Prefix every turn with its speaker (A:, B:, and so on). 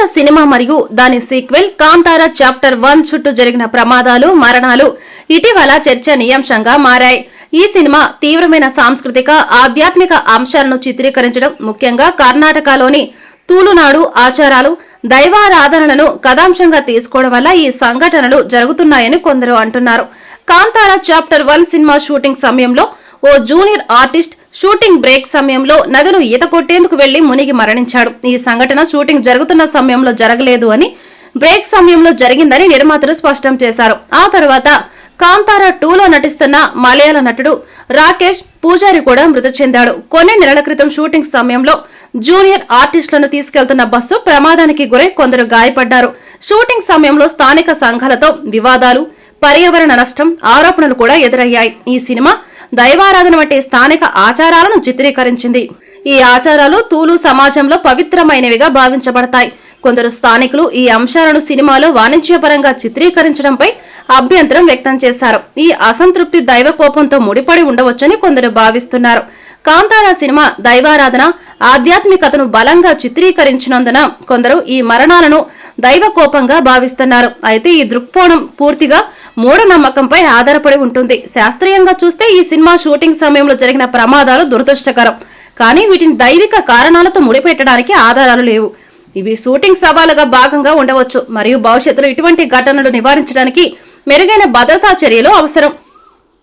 A: Kantara cinema మరియు దాని sequel Kantara chapter 1 చుట్టూ జరిగిన ప్రమాదాలు, మరణాలు ఇటీవల చర్చనీయాంశంగా మారాయి. ఈ సినిమా తీవ్రమైన సాంస్కృతిక, ఆధ్యాత్మిక అంశాలను చిత్రీకరించడం, ముఖ్యంగా కర్ణాటకలోని తూలునాడు ఆచారాలు, దైవారాధనలను కథాంశంగా తీసుకోవడం వల్ల ఈ సంఘటనలు జరుగుతున్నాయని కొందరు అంటున్నారు. కాంతార చాప్టర్ 1 సినిమా షూటింగ్ సమయంలో ఓ జూనియర్ ఆర్టిస్ట్ షూటింగ్ బ్రేక్ సమయంలో నదిలో ఈత కొట్టేందుకు వెళ్లి మునిగి మరణించాడు. ఈ సంఘటన షూటింగ్ జరుగుతున్న సమయంలో జరగలేదు అని, బ్రేక్ సమయంలో జరిగిందని నిర్మాతలు స్పష్టం చేశారు. ఆ తర్వాత కాంతార 2లో నటిస్తున్న మలయాళ నటుడు రాకేష్ పూజారి కూడా మృతి చెందాడు. కొన్ని నెలల క్రితం షూటింగ్ సమయంలో జూనియర్ ఆర్టిస్టులను తీసుకెళ్తున్న బస్సు ప్రమాదానికి గురై కొందరు గాయపడ్డారు. షూటింగ్ సమయంలో స్థానిక సంఘాలతో వివాదాలు, పర్యావరణ నష్టం, ఆరోపణలు కూడా ఎదురయ్యాయి. ఈ సినిమా దైవారాధన వంటి స్థానిక ఆచారాలను చిత్రీకరించింది. ఈ ఆచారాలు తూలు సమాజంలో పవిత్రమైనవిగా భావించబడతాయి. కొందరు స్థానికులు ఈ అంశాలను సినిమాలో వాణిజ్యపరంగా చిత్రీకరించడంపై అభ్యంతరం వ్యక్తం చేశారు. ఈ అసంతృప్తి దైవ కోపంతో ముడిపడి ఉండవచ్చని కొందరు భావిస్తున్నారు. కాంతార సినిమా దైవారాధన, ఆధ్యాత్మికతను బలంగా చిత్రీకరించినందున కొందరు ఈ మరణాలను దైవ కోపంగా భావిస్తున్నారు. అయితే ఈ దృక్కోణం పూర్తిగా మూఢనమ్మకంపై ఆధారపడి ఉంటుంది. శాస్త్రీయంగా చూస్తే ఈ సినిమా షూటింగ్ సమయంలో జరిగిన ప్రమాదాలు దురదృష్టకరం, కానీ వీటిని దైవిక కారణాలతో ముడిపెట్టడానికి ఆధారాలు లేవు. ఇవి షూటింగ్ సవాలుగా భాగంగా ఉండవచ్చు మరియు భవిష్యత్తులో ఇటువంటి ఘటనలు నివారించడానికి మెరుగైన భద్రతా చర్యలు అవసరం.